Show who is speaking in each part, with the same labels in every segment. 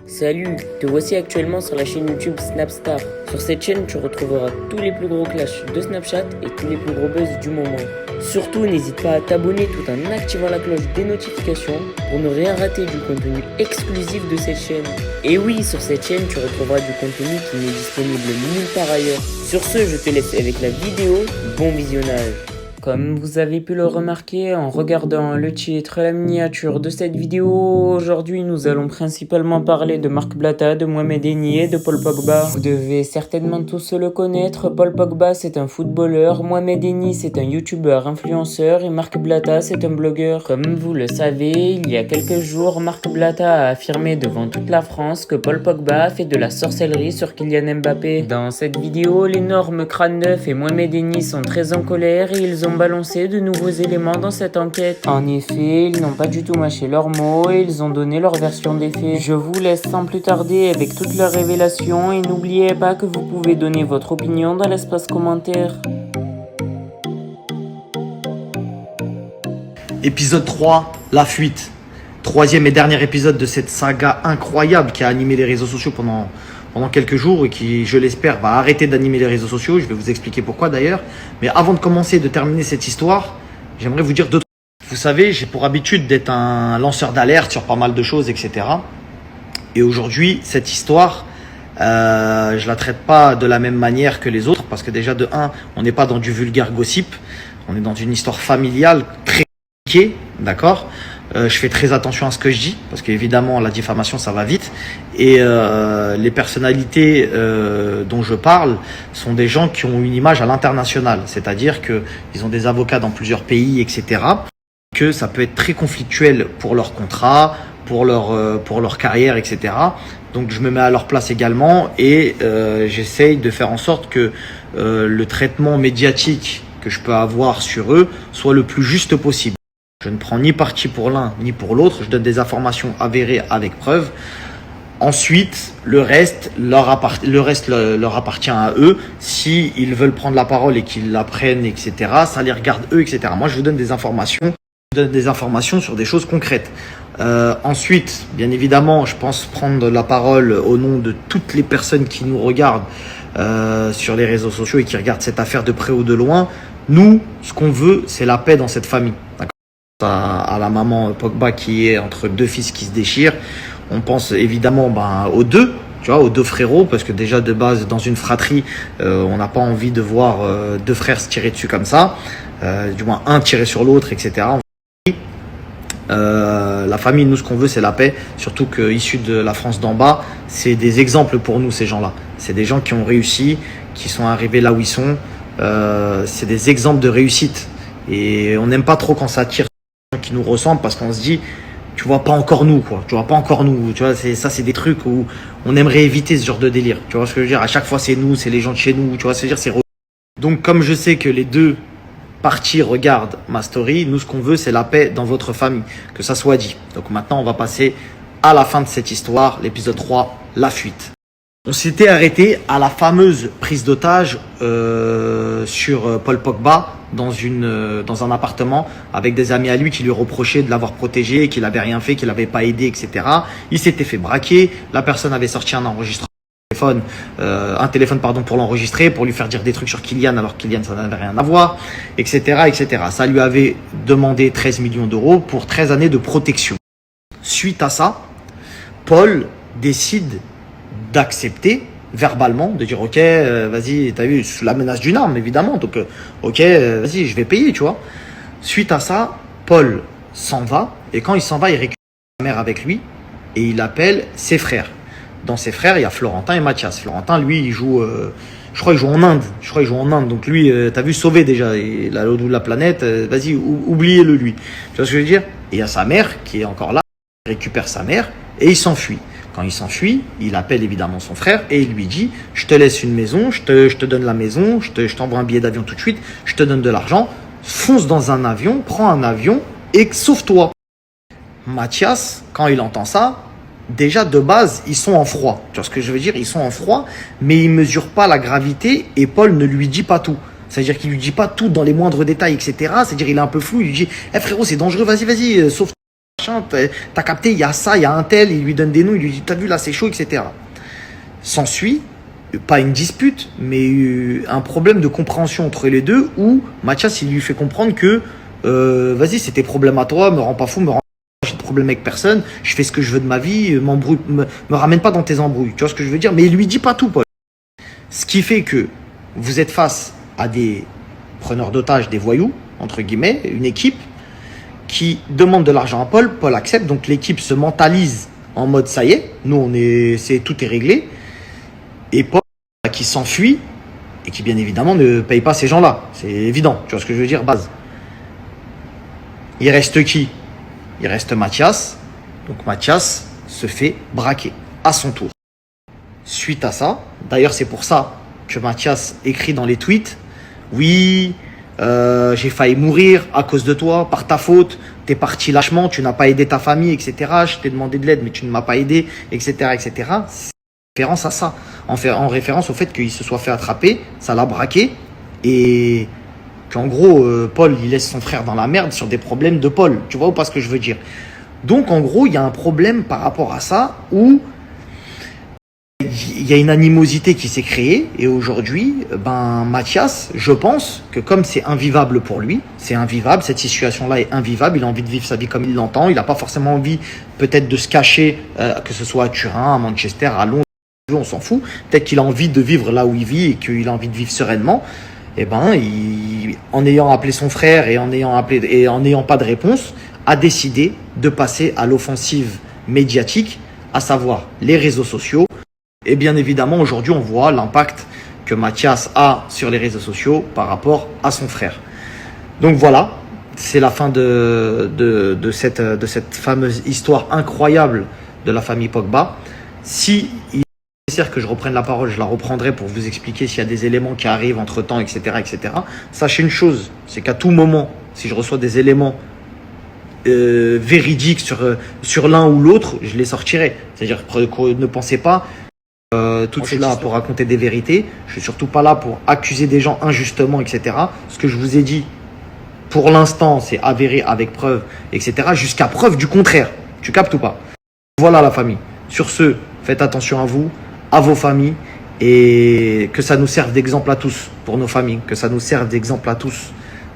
Speaker 1: Salut, te voici actuellement sur la chaîne YouTube Snapstar. Sur cette chaîne, tu retrouveras tous les plus gros clashs de Snapchat et tous les plus gros buzz du moment. Surtout, n'hésite pas à t'abonner tout en activant la cloche des notifications pour ne rien rater du contenu exclusif de cette chaîne. Et oui, sur cette chaîne, tu retrouveras du contenu qui n'est disponible nulle part ailleurs. Sur ce, je te laisse avec la vidéo. Bon visionnage. Comme vous avez pu le remarquer en regardant le titre et la miniature de cette vidéo, aujourd'hui nous allons principalement parler de Marc Blatta, de Mohamed Eni et de Paul Pogba. Vous devez certainement tous le connaître, Paul Pogba c'est un footballeur, Mohamed Eni c'est un youtubeur influenceur et Marc Blatta c'est un blogueur. Comme vous le savez, il y a quelques jours, Marc Blatta a affirmé devant toute la France que Paul Pogba a fait de la sorcellerie sur Kylian Mbappé. Dans cette vidéo, l'énorme crâne neuf et Mohamed Eni sont très en colère et ils ont balancé de nouveaux éléments dans cette enquête. En effet, ils n'ont pas du tout mâché leurs mots et ils ont donné leur version des faits. Je vous laisse sans plus tarder avec toutes leurs révélations et n'oubliez pas que vous pouvez donner votre opinion dans l'espace commentaire.
Speaker 2: Épisode 3, la fuite. Troisième et dernier épisode de cette saga incroyable qui a animé les réseaux sociaux pendant quelques jours et qui, je l'espère, va arrêter d'animer les réseaux sociaux. Je vais vous expliquer pourquoi d'ailleurs. Mais avant de commencer, de terminer cette histoire, j'aimerais vous dire deux trucs. Vous savez, j'ai pour habitude d'être un lanceur d'alerte sur pas mal de choses, etc. Et aujourd'hui, cette histoire, je la traite pas de la même manière que les autres parce que déjà de un, on n'est pas dans du vulgaire gossip. On est dans une histoire familiale très compliquée, d'accord ? Je fais très attention à ce que je dis parce qu'évidemment la diffamation ça va vite et les personnalités dont je parle sont des gens qui ont une image à l'international, c'est-à-dire que ils ont des avocats dans plusieurs pays, etc. Que ça peut être très conflictuel pour leur contrat, pour leur carrière, etc. Donc je me mets à leur place également et j'essaye de faire en sorte que le traitement médiatique que je peux avoir sur eux soit le plus juste possible. Je ne prends ni parti pour l'un ni pour l'autre. Je donne des informations avérées avec preuve. Ensuite, le reste leur appartient à eux. S'ils veulent prendre la parole et qu'ils la prennent, etc., ça les regarde eux, etc. Moi, je vous donne des informations. Sur des choses concrètes. Ensuite, bien évidemment, je pense prendre la parole au nom de toutes les personnes qui nous regardent sur les réseaux sociaux et qui regardent cette affaire de près ou de loin. Nous, ce qu'on veut, c'est la paix dans cette famille. D'accord ? À la maman Pogba qui est entre deux fils qui se déchirent. On pense évidemment aux deux, tu vois, aux deux frérots, parce que déjà de base dans une fratrie, on n'a pas envie de voir deux frères se tirer dessus comme ça, du moins un tirer sur l'autre, etc. La famille, nous ce qu'on veut c'est la paix, surtout qu'issus de la France d'en bas, c'est des exemples pour nous ces gens-là. C'est des gens qui ont réussi, qui sont arrivés là où ils sont, c'est des exemples de réussite. Et on n'aime pas trop quand ça tire qui nous ressemblent parce qu'on se dit tu vois pas encore nous quoi, tu vois pas encore nous, tu vois, c'est des trucs où on aimerait éviter ce genre de délire, tu vois ce que je veux dire, à chaque fois c'est nous, c'est les gens de chez nous, tu vois ce que je veux dire, c'est donc comme je sais que les deux parties regardent ma story, nous ce qu'on veut c'est la paix dans votre famille, que ça soit dit. Donc maintenant on va passer à la fin de cette histoire, l'épisode 3, la fuite. On s'était arrêté à la fameuse prise d'otage sur Paul Pogba dans un appartement avec des amis à lui qui lui reprochaient de l'avoir protégé, qu'il n'avait rien fait, qu'il n'avait pas aidé, etc. Il s'était fait braquer, la personne avait sorti un téléphone pour l'enregistrer, pour lui faire dire des trucs sur Kylian alors que Kylian ça n'avait rien à voir, etc., etc. Ça lui avait demandé 13 millions d'euros pour 13 années de protection. Suite à ça, Paul décide d'accepter verbalement, de dire ok, vas-y, t'as vu, sous la menace d'une arme évidemment, donc ok, vas-y, je vais payer, tu vois. Suite à ça, Paul s'en va et quand il s'en va, il récupère sa mère avec lui et il appelle ses frères. Dans ses frères, il y a Florentin et Mathias. Florentin, lui, il joue, je crois, il joue en Inde. Donc lui, t'as vu, sauvé déjà, il a l'autre bout de la planète. Vas-y, oubliez-le lui. Tu vois ce que je veux dire? Et il y a sa mère qui est encore là. Il récupère sa mère et il s'enfuit. Quand il s'enfuit, il appelle évidemment son frère et il lui dit « Je te laisse une maison, je te donne la maison, je t'envoie un billet d'avion tout de suite, je te donne de l'argent, fonce dans un avion, prends un avion et sauve-toi. » Mathias, quand il entend ça, déjà de base, ils sont en froid. Tu vois ce que je veux dire? Ils sont en froid, mais ils ne mesurent pas la gravité et Paul ne lui dit pas tout. C'est-à-dire qu'il ne lui dit pas tout dans les moindres détails, etc. C'est-à-dire qu'il est un peu flou, il lui dit hey, « frérot, c'est dangereux, vas-y, sauve-toi. » t'as capté, il y a ça, il y a un tel, il lui donne des noms, il lui dit, t'as vu, là, c'est chaud, etc. S'ensuit, pas une dispute, mais un problème de compréhension entre les deux où Mathias, il lui fait comprendre que, vas-y, c'est tes problèmes à toi, me rends pas fou, me rends pas, j'ai de problème avec personne, je fais ce que je veux de ma vie, me ramène pas dans tes embrouilles. Tu vois ce que je veux dire? Mais il lui dit pas tout, Paul. Ce qui fait que vous êtes face à des preneurs d'otages, des voyous, entre guillemets, une équipe qui demande de l'argent à Paul, Paul accepte, donc l'équipe se mentalise en mode ça y est, nous tout est réglé, et Paul qui s'enfuit et qui bien évidemment ne paye pas ces gens-là, c'est évident, tu vois ce que je veux dire, base. Il reste qui? Il reste Mathias, donc Mathias se fait braquer à son tour. Suite à ça, d'ailleurs c'est pour ça que Mathias écrit dans les tweets, oui, j'ai failli mourir à cause de toi, par ta faute, t'es parti lâchement, tu n'as pas aidé ta famille, etc. Je t'ai demandé de l'aide, mais tu ne m'as pas aidé, etc., etc. C'est en référence à ça, en référence au fait qu'il se soit fait attraper, ça l'a braqué, et qu'en gros, Paul, il laisse son frère dans la merde sur des problèmes de Paul. Tu vois ou pas ce que je veux dire? Donc, en gros, il y a un problème par rapport à ça où il y a une animosité qui s'est créée et aujourd'hui, Mathias, je pense que comme c'est invivable pour lui, c'est invivable, cette situation-là est invivable, il a envie de vivre sa vie comme il l'entend, il n'a pas forcément envie peut-être de se cacher, que ce soit à Turin, à Manchester, à Londres, on s'en fout, peut-être qu'il a envie de vivre là où il vit et qu'il a envie de vivre sereinement, et en ayant appelé son frère et en n'ayant pas de réponse, a décidé de passer à l'offensive médiatique, à savoir les réseaux sociaux. Et bien évidemment, aujourd'hui, on voit l'impact que Mathias a sur les réseaux sociaux par rapport à son frère. Donc voilà, c'est la fin de cette fameuse histoire incroyable de la famille Pogba. Si il est nécessaire que je reprenne la parole, je la reprendrai pour vous expliquer s'il y a des éléments qui arrivent entre-temps, etc., etc. Sachez une chose, c'est qu'à tout moment, si je reçois des éléments véridiques sur l'un ou l'autre, je les sortirai. C'est-à-dire que ne pensez pas tout de suite là pour raconter des vérités. Je suis surtout pas là pour accuser des gens injustement, etc. Ce que je vous ai dit, pour l'instant, c'est avéré avec preuve, etc. Jusqu'à preuve du contraire. Tu captes ou pas? Voilà la famille. Sur ce, faites attention à vous, à vos familles, et que ça nous serve d'exemple à tous, pour nos familles, que ça nous serve d'exemple à tous.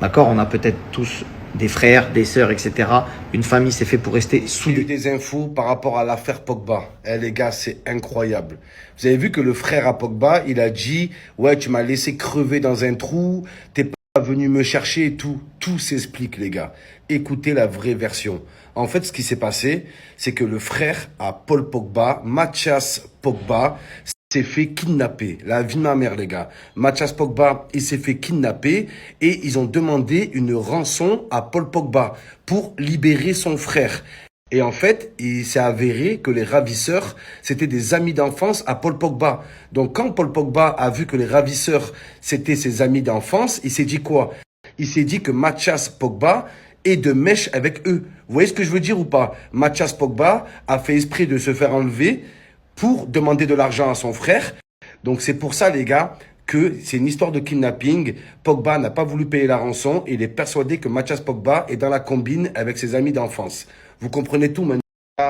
Speaker 2: D'accord? On a peut-être tous des frères, des sœurs, etc. Une famille, c'est fait pour rester soudée.
Speaker 3: Des infos par rapport à l'affaire Pogba. Eh les gars, c'est incroyable. Vous avez vu que le frère à Pogba, il a dit « Ouais, tu m'as laissé crever dans un trou, t'es pas venu me chercher et tout. » Tout s'explique, les gars. Écoutez la vraie version. En fait, ce qui s'est passé, c'est que le frère à Paul Pogba, Mathias Pogba, s'est fait kidnapper. La vie de ma mère, les gars. Mathias Pogba, il s'est fait kidnapper et ils ont demandé une rançon à Paul Pogba pour libérer son frère. Et en fait, il s'est avéré que les ravisseurs, c'était des amis d'enfance à Paul Pogba. Donc, quand Paul Pogba a vu que les ravisseurs, c'était ses amis d'enfance, il s'est dit quoi? Il s'est dit que Mathias Pogba est de mèche avec eux. Vous voyez ce que je veux dire ou pas? Mathias Pogba a fait esprit de se faire enlever pour demander de l'argent à son frère. Donc c'est pour ça, les gars, que c'est une histoire de kidnapping. Pogba n'a pas voulu payer la rançon et il est persuadé que Mathias Pogba est dans la combine avec ses amis d'enfance. Vous comprenez tout maintenant?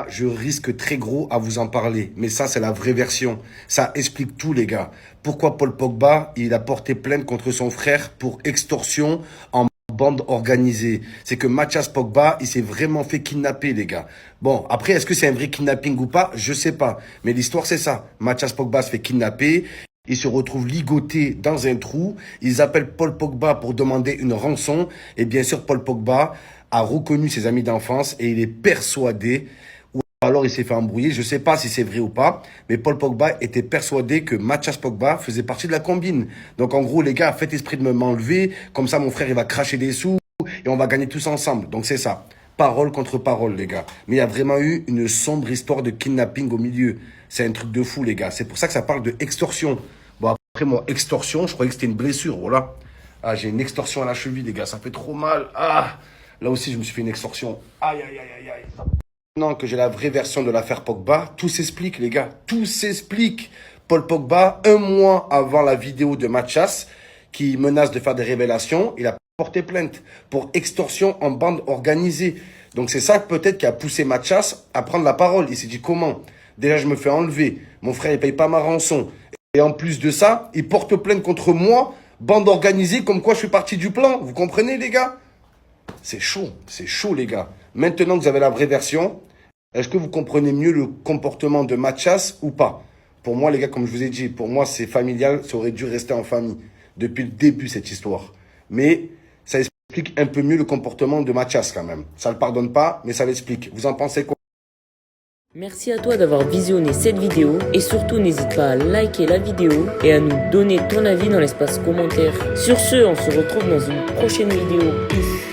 Speaker 3: Je risque très gros à vous en parler, mais ça c'est la vraie version. Ça explique tout, les gars. Pourquoi Paul Pogba, il a porté plainte contre son frère pour extorsion en bande organisée? C'est que Mathias Pogba, il s'est vraiment fait kidnapper, les gars. Bon, après, est-ce que c'est un vrai kidnapping ou pas? Je sais pas. Mais l'histoire, c'est ça. Mathias Pogba se fait kidnapper. Il se retrouve ligoté dans un trou. Ils appellent Paul Pogba pour demander une rançon. Et bien sûr, Paul Pogba a reconnu ses amis d'enfance et il est persuadé, ou alors il s'est fait embrouiller, je sais pas si c'est vrai ou pas, mais Paul Pogba était persuadé que Mathias Pogba faisait partie de la combine. Donc en gros, les gars, faites esprit de m'enlever, comme ça mon frère il va cracher des sous et on va gagner tous ensemble. Donc c'est ça. Parole contre parole, les gars. Mais il y a vraiment eu une sombre histoire de kidnapping au milieu. C'est un truc de fou, les gars. C'est pour ça que ça parle de extorsion. Bon, après, moi, extorsion, je croyais que c'était une blessure, voilà. Ah, j'ai une extorsion à la cheville, les gars. Ça fait trop mal. Ah, là aussi, je me suis fait une extorsion. Aïe, aïe, aïe, aïe, aïe. Maintenant que j'ai la vraie version de l'affaire Pogba, tout s'explique, les gars. Tout s'explique. Paul Pogba, un mois avant la vidéo de Mathias, qui menace de faire des révélations, il a porté plainte pour extorsion en bande organisée. Donc c'est ça peut-être qui a poussé Mathias à prendre la parole. Il s'est dit comment? Déjà je me fais enlever, mon frère il paye pas ma rançon. Et en plus de ça, il porte plainte contre moi, bande organisée comme quoi je fais partie du plan. Vous comprenez les gars? C'est chaud les gars. Maintenant que vous avez la vraie version, est-ce que vous comprenez mieux le comportement de Mathias ou pas? Pour moi les gars, comme je vous ai dit, pour moi c'est familial, ça aurait dû rester en famille depuis le début cette histoire. Mais ça explique un peu mieux le comportement de Mathias quand même. Ça ne le pardonne pas, mais ça l'explique. Vous en pensez quoi?
Speaker 1: Merci à toi d'avoir visionné cette vidéo et surtout n'hésite pas à liker la vidéo et à nous donner ton avis dans l'espace commentaire. Sur ce, on se retrouve dans une prochaine vidéo. Peace.